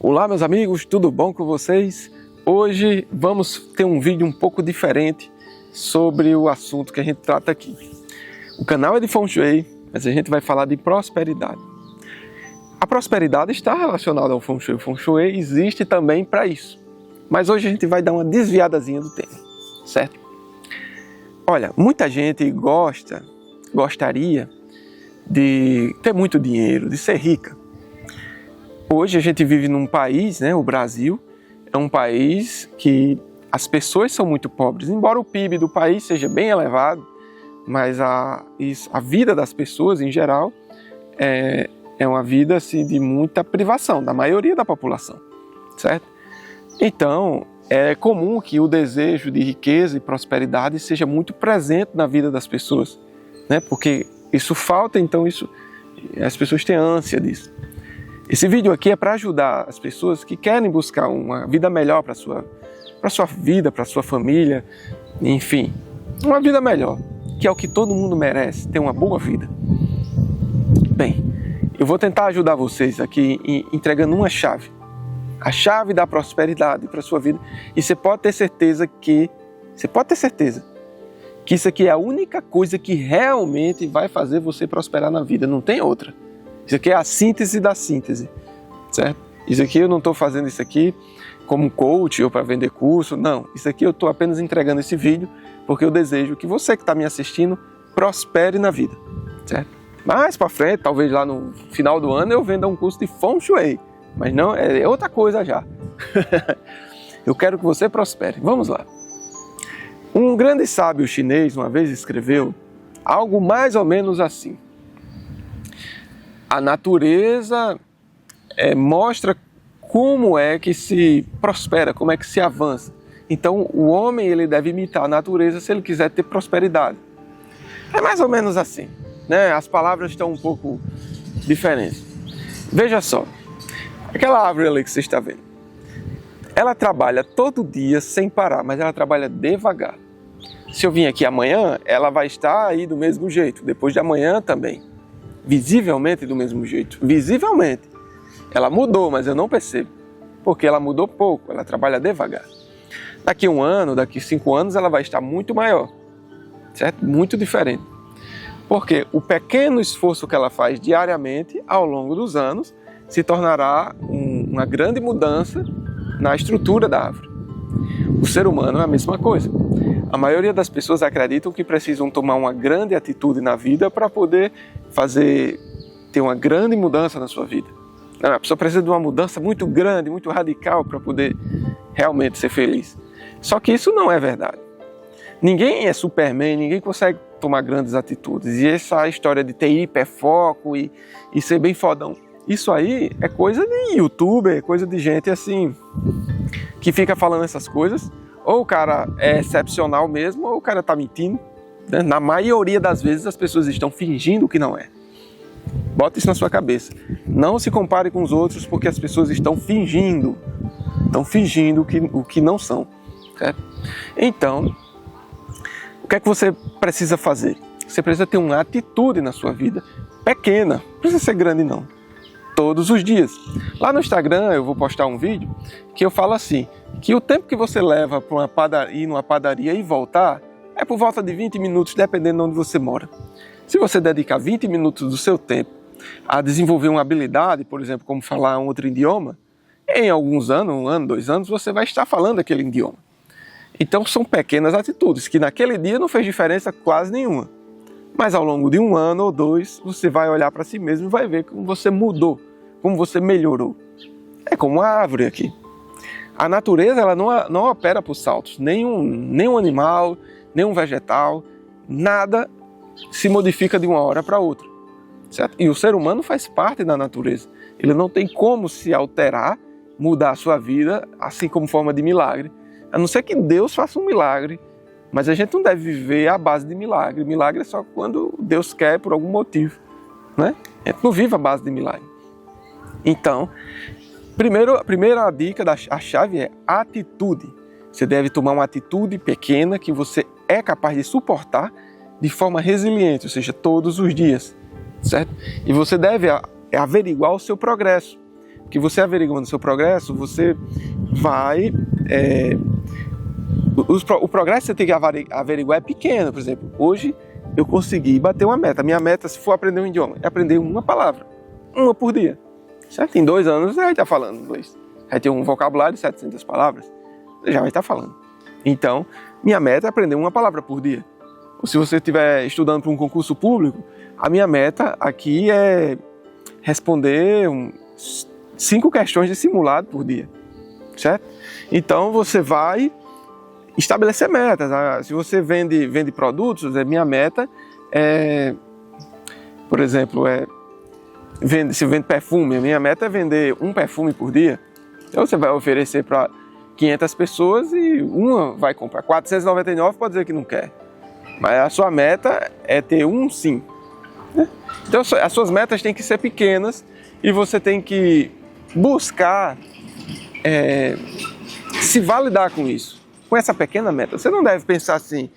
Olá meus amigos, tudo bom com vocês? Hoje vamos ter um vídeo um pouco diferente sobre o assunto que a gente trata aqui. O canal é de Feng Shui, mas a gente vai falar de prosperidade. A prosperidade está relacionada ao Feng Shui. O Feng Shui existe também para isso. Mas hoje a gente vai dar uma desviadazinha do tema, certo? Olha, muita gente gostaria de ter muito dinheiro, de ser rica. Hoje a gente vive num país, o Brasil, é um país que as pessoas são muito pobres. Embora o PIB do país seja bem elevado, mas a vida das pessoas em geral é uma vida assim, de muita privação, da maioria da população, certo? Então, é comum que o desejo de riqueza e prosperidade seja muito presente na vida das pessoas, né? Porque isso falta, então as pessoas têm ânsia disso. Esse vídeo aqui é para ajudar as pessoas que querem buscar uma vida melhor para a sua vida, para a sua família, enfim, uma vida melhor, que é o que todo mundo merece, ter uma boa vida. Bem, eu vou tentar ajudar vocês aqui entregando uma chave, a chave da prosperidade para a sua vida, e você pode ter certeza que isso aqui é a única coisa que realmente vai fazer você prosperar na vida, não tem outra. Isso aqui é a síntese da síntese, certo? Isso aqui eu não estou fazendo isso aqui como coach ou para vender curso, não. Isso aqui eu estou apenas entregando esse vídeo porque eu desejo que você que está me assistindo prospere na vida, certo? Mais para frente, talvez lá no final do ano eu venda um curso de Feng Shui, mas não, é outra coisa já. Eu quero que você prospere. Vamos lá. Um grande sábio chinês uma vez escreveu algo mais ou menos assim. A natureza mostra como é que se prospera, como é que se avança. Então, o homem ele deve imitar a natureza se ele quiser ter prosperidade. É mais ou menos assim, né? As palavras estão um pouco diferentes. Veja só, aquela árvore ali que você está vendo, ela trabalha todo dia sem parar, mas ela trabalha devagar. Se eu vim aqui amanhã, ela vai estar aí do mesmo jeito, depois de amanhã também. Visivelmente do mesmo jeito, visivelmente. Ela mudou, mas eu não percebo, porque ela mudou pouco, ela trabalha devagar. Daqui 1 ano, daqui 5 anos, ela vai estar muito maior, certo? Muito diferente. Porque o pequeno esforço que ela faz diariamente, ao longo dos anos, se tornará uma grande mudança na estrutura da árvore. O ser humano é a mesma coisa. A maioria das pessoas acreditam que precisam tomar uma grande atitude na vida para poder ter uma grande mudança na sua vida. Não, a pessoa precisa de uma mudança muito grande, muito radical para poder realmente ser feliz. Só que isso não é verdade. Ninguém é Superman, ninguém consegue tomar grandes atitudes. E essa história de ter hiperfoco e ser bem fodão, isso aí é coisa de youtuber, coisa de gente assim, que fica falando essas coisas. Ou o cara é excepcional mesmo, ou o cara está mentindo. Né? Na maioria das vezes as pessoas estão fingindo que não é. Bota isso na sua cabeça. Não se compare com os outros porque as pessoas estão fingindo. Estão fingindo o que não são. Certo? Então, o que é que você precisa fazer? Você precisa ter uma atitude na sua vida pequena. Não precisa ser grande não. Todos os dias. Lá no Instagram eu vou postar um vídeo que eu falo assim, que o tempo que você leva para ir numa padaria e voltar é por volta de 20 minutos, dependendo de onde você mora. Se você dedicar 20 minutos do seu tempo a desenvolver uma habilidade, por exemplo, como falar um outro idioma, em alguns anos, 1 ano, 2 anos, você vai estar falando aquele idioma. Então são pequenas atitudes que naquele dia não fez diferença quase nenhuma. Mas ao longo de 1 ano ou 2, você vai olhar para si mesmo e vai ver como você mudou, como você melhorou. É como uma árvore aqui. A natureza ela não opera por saltos. Nenhum animal, nenhum vegetal, nada se modifica de uma hora para outra. Certo? E o ser humano faz parte da natureza. Ele não tem como se alterar, mudar a sua vida, assim como forma de milagre. A não ser que Deus faça um milagre. Mas a gente não deve viver à base de milagre. Milagre é só quando Deus quer por algum motivo, né? A gente não vive à base de milagre. Então, a primeira dica, a chave é atitude. Você deve tomar uma atitude pequena que você é capaz de suportar de forma resiliente, ou seja, todos os dias, certo? E você deve averiguar o seu progresso. que você averiguando o seu progresso, você vai... o progresso que você tem que averiguar é pequeno. Por exemplo, hoje eu consegui bater uma meta. Minha meta, se for aprender um idioma, é aprender uma palavra, uma por dia. Certo? Em 2 anos você vai estar falando inglês. Vai ter um vocabulário de 700 palavras, você já vai estar falando. Então, minha meta é aprender uma palavra por dia. Ou se você estiver estudando para um concurso público, a minha meta aqui é responder 5 questões de simulado por dia. Certo? Então, você vai estabelecer metas. Se você vende produtos, minha meta é, por exemplo, se vende perfume, a minha meta é vender um perfume por dia. Então você vai oferecer para 500 pessoas e uma vai comprar. 499 pode dizer que não quer. Mas a sua meta é ter um sim. Então as suas metas têm que ser pequenas e você tem que buscar se validar com isso. Com essa pequena meta. Você não deve pensar assim,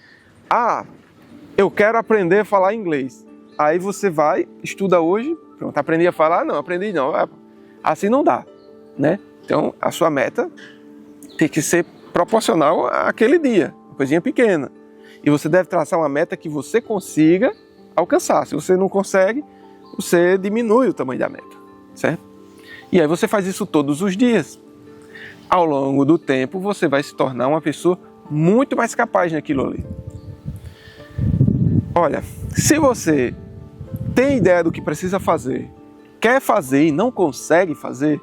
eu quero aprender a falar inglês. Aí você vai, estuda hoje, pronto, aprendi a falar? Não, aprendi não. Assim não dá, né? Então, a sua meta tem que ser proporcional àquele dia, uma coisinha pequena. E você deve traçar uma meta que você consiga alcançar. Se você não consegue, você diminui o tamanho da meta, certo? E aí você faz isso todos os dias. Ao longo do tempo, você vai se tornar uma pessoa muito mais capaz naquilo ali. Olha, se você tem ideia do que precisa fazer, quer fazer e não consegue fazer,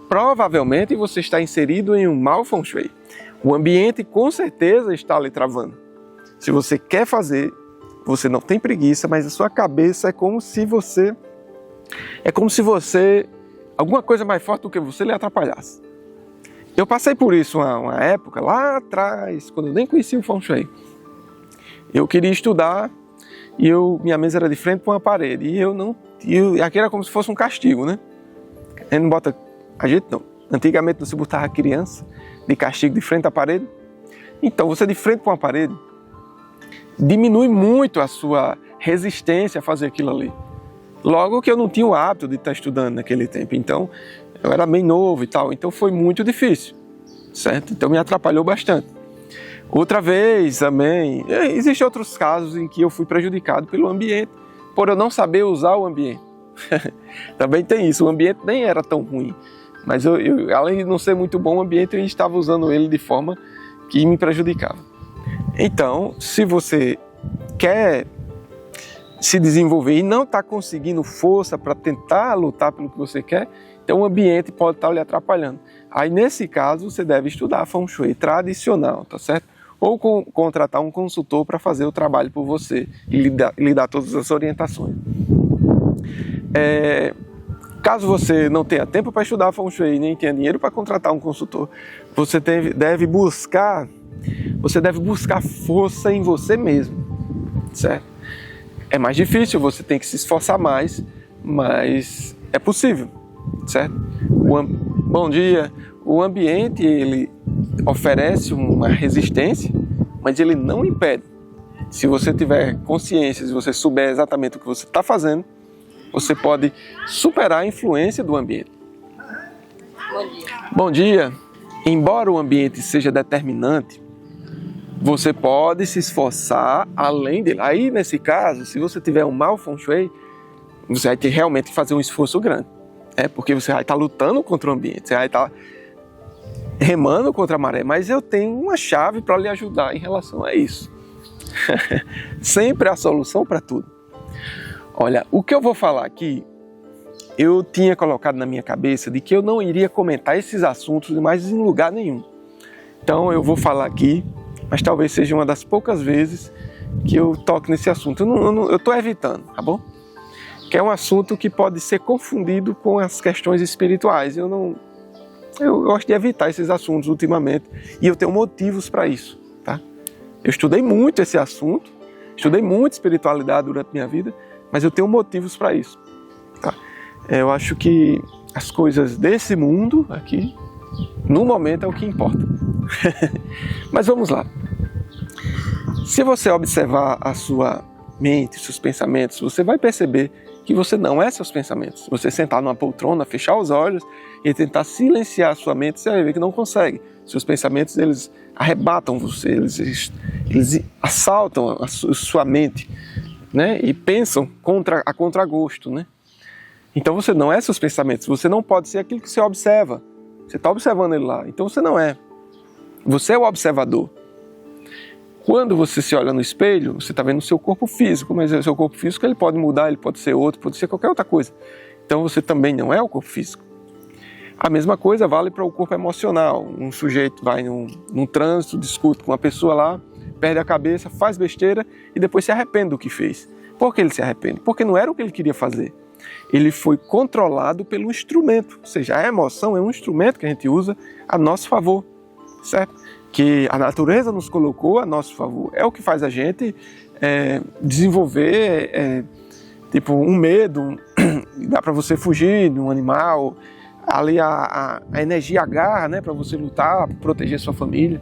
provavelmente você está inserido em um mau feng shui. O ambiente com certeza está lhe travando. Se você quer fazer, você não tem preguiça, mas a sua cabeça é como se você... alguma coisa mais forte do que você lhe atrapalhasse. Eu passei por isso uma época, lá atrás, quando eu nem conhecia o Feng Shui. Eu queria estudar e minha mesa era de frente para uma parede. E aquilo era como se fosse um castigo, né? A gente não bota... A gente não. Antigamente não se botava criança de castigo de frente à parede. Então, você de frente para uma parede diminui muito a sua resistência a fazer aquilo ali. Logo que eu não tinha o hábito de estar estudando naquele tempo. Então, eu era bem novo e tal, então foi muito difícil, certo? Então me atrapalhou bastante. Outra vez também, existem outros casos em que eu fui prejudicado pelo ambiente, por eu não saber usar o ambiente. Também tem isso, o ambiente nem era tão ruim, mas eu, além de não ser muito bom o ambiente, eu estava usando ele de forma que me prejudicava. Então, se você quer se desenvolver e não está conseguindo força para tentar lutar pelo que você quer, então o ambiente pode estar lhe atrapalhando. Aí nesse caso você deve estudar Feng Shui tradicional, tá certo? Ou contratar um consultor para fazer o trabalho por você e lhe dar todas as orientações. Caso você não tenha tempo para estudar Feng Shui, nem tenha dinheiro para contratar um consultor, você deve buscar força em você mesmo, certo? É mais difícil, você tem que se esforçar mais, mas é possível, certo? Bom dia. O ambiente, ele oferece uma resistência, mas ele não impede. Se você tiver consciência, se você souber exatamente o que você está fazendo, você pode superar a influência do ambiente. Bom dia. Bom dia. Embora o ambiente seja determinante, você pode se esforçar além dele. Aí, nesse caso, se você tiver um mau Feng Shui, você vai ter realmente que fazer um esforço grande. Porque você vai estar lutando contra o ambiente, você vai estar remando contra a maré. Mas eu tenho uma chave para lhe ajudar em relação a isso. Sempre há solução para tudo. Olha, o que eu vou falar aqui, eu tinha colocado na minha cabeça de que eu não iria comentar esses assuntos mais em lugar nenhum. Então eu vou falar aqui, mas talvez seja uma das poucas vezes que eu toque nesse assunto. Eu estou evitando, tá bom? Que é um assunto que pode ser confundido com as questões espirituais. Eu gosto de evitar esses assuntos ultimamente e eu tenho motivos para isso, tá? Eu estudei muito esse assunto, estudei muito espiritualidade durante minha vida, mas eu tenho motivos para isso, tá? Eu acho que as coisas desse mundo aqui, no momento, é o que importa. Mas vamos lá. Se você observar a sua mente, seus pensamentos, você vai perceber que você não é seus pensamentos. Você sentar numa poltrona, fechar os olhos e tentar silenciar a sua mente, você vai ver que não consegue. Seus pensamentos, eles arrebatam você, eles assaltam a sua mente, né? E pensam a contragosto, né? Então você não é seus pensamentos, você não pode ser aquilo que você observa. Você está observando ele lá, então você não é. Você é o observador. Quando você se olha no espelho, você está vendo o seu corpo físico, mas o seu corpo físico ele pode mudar, ele pode ser outro, pode ser qualquer outra coisa. Então você também não é o corpo físico. A mesma coisa vale para o corpo emocional. Um sujeito vai num trânsito, discute com uma pessoa lá, perde a cabeça, faz besteira e depois se arrepende do que fez. Por que ele se arrepende? Porque não era o que ele queria fazer. Ele foi controlado pelo instrumento, ou seja, a emoção é um instrumento que a gente usa a nosso favor, certo? Que a natureza nos colocou a nosso favor. É o que faz a gente desenvolver tipo um medo, dá para você fugir de um animal, ali a energia agarra, né, para você lutar, para proteger sua família,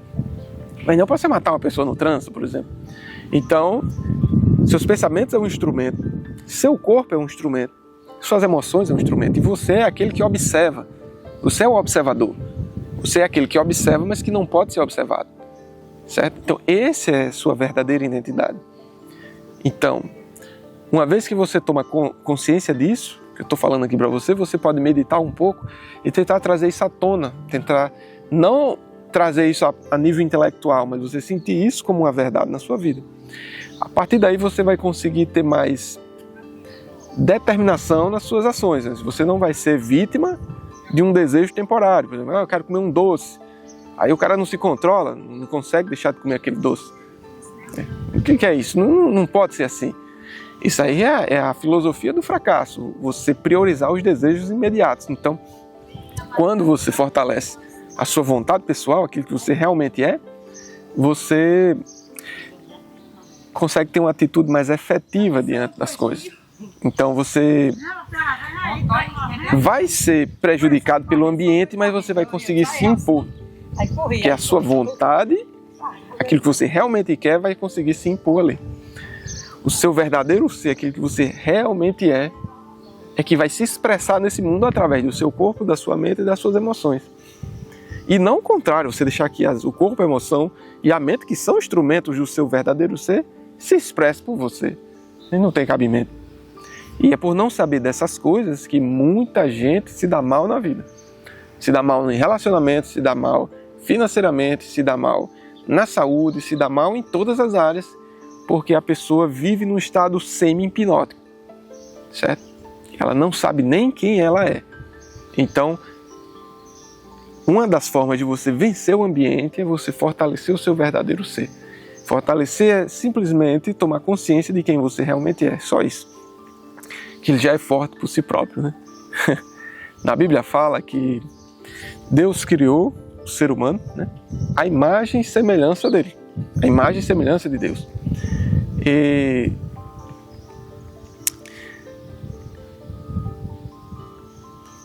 mas não para você matar uma pessoa no trânsito, por exemplo. Então, seus pensamentos é um instrumento, seu corpo é um instrumento, suas emoções é um instrumento, e você é aquele que observa, você é o observador. Você é aquele que observa, mas que não pode ser observado, certo? Então, essa é a sua verdadeira identidade. Então, uma vez que você toma consciência disso, que eu estou falando aqui para você, você pode meditar um pouco e tentar trazer isso à tona, tentar não trazer isso a nível intelectual, mas você sentir isso como uma verdade na sua vida. A partir daí, você vai conseguir ter mais determinação nas suas ações. Você não vai ser vítima de um desejo temporário. Por exemplo, eu quero comer um doce. Aí o cara não se controla, não consegue deixar de comer aquele doce. O que é isso? Não pode ser assim. Isso aí é a filosofia do fracasso, você priorizar os desejos imediatos. Então, quando você fortalece a sua vontade pessoal, aquilo que você realmente é, você consegue ter uma atitude mais efetiva diante das coisas. Então você vai ser prejudicado pelo ambiente, mas você vai conseguir se impor. Porque a sua vontade, aquilo que você realmente quer, vai conseguir se impor ali. O seu verdadeiro ser, aquilo que você realmente é que vai se expressar nesse mundo através do seu corpo, da sua mente e das suas emoções. E não o contrário, você deixar que o corpo, a emoção e a mente, que são instrumentos do seu verdadeiro ser, se expressem por você. E não tem cabimento. E é por não saber dessas coisas que muita gente se dá mal na vida. Se dá mal em relacionamentos, se dá mal financeiramente, se dá mal na saúde, se dá mal em todas as áreas, porque a pessoa vive num estado semi-hipnótico, certo? Ela não sabe nem quem ela é. Então, uma das formas de você vencer o ambiente é você fortalecer o seu verdadeiro ser. Fortalecer é simplesmente tomar consciência de quem você realmente é, só isso. Que ele já é forte por si próprio, né? Na Bíblia fala que Deus criou o ser humano, né? A imagem e semelhança dele. A imagem e semelhança de Deus. E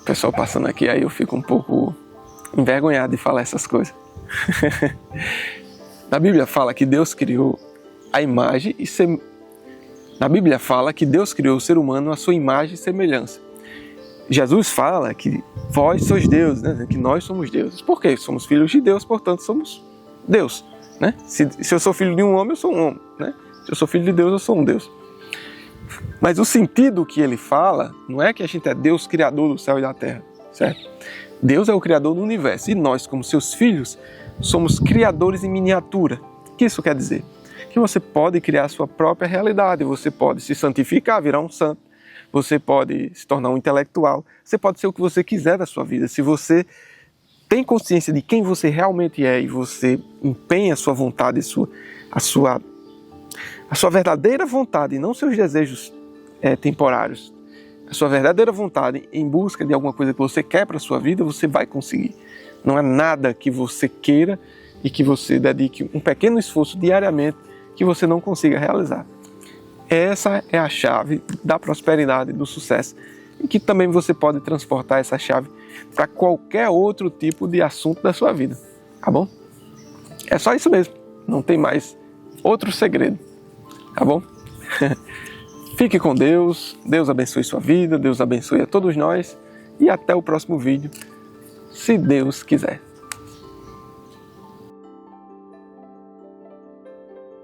o pessoal passando aqui, aí eu fico um pouco envergonhado de falar essas coisas. Na Bíblia fala que Deus criou a imagem e Na Bíblia fala que Deus criou o ser humano à sua imagem e semelhança. Jesus fala que vós sois deuses, né? Que nós somos deuses. Por quê? Somos filhos de Deus, portanto somos Deus, né? Se eu sou filho de um homem, eu sou um homem, né? Se eu sou filho de Deus, eu sou um Deus. Mas o sentido que ele fala não é que a gente é Deus criador do céu e da terra, certo? Deus é o criador do universo e nós, como seus filhos, somos criadores em miniatura. O que isso quer dizer? Que você pode criar a sua própria realidade, você pode se santificar, virar um santo, você pode se tornar um intelectual, você pode ser o que você quiser da sua vida. Se você tem consciência de quem você realmente é e você empenha a sua vontade, a sua verdadeira vontade, e não seus desejos temporários, a sua verdadeira vontade em busca de alguma coisa que você quer para a sua vida, você vai conseguir. Não é nada que você queira e que você dedique um pequeno esforço diariamente que você não consiga realizar. Essa é a chave da prosperidade, do sucesso, e que também você pode transportar essa chave para qualquer outro tipo de assunto da sua vida, tá bom? É só isso mesmo, não tem mais outro segredo, tá bom? Fique com Deus, Deus abençoe sua vida, Deus abençoe a todos nós e até o próximo vídeo, se Deus quiser.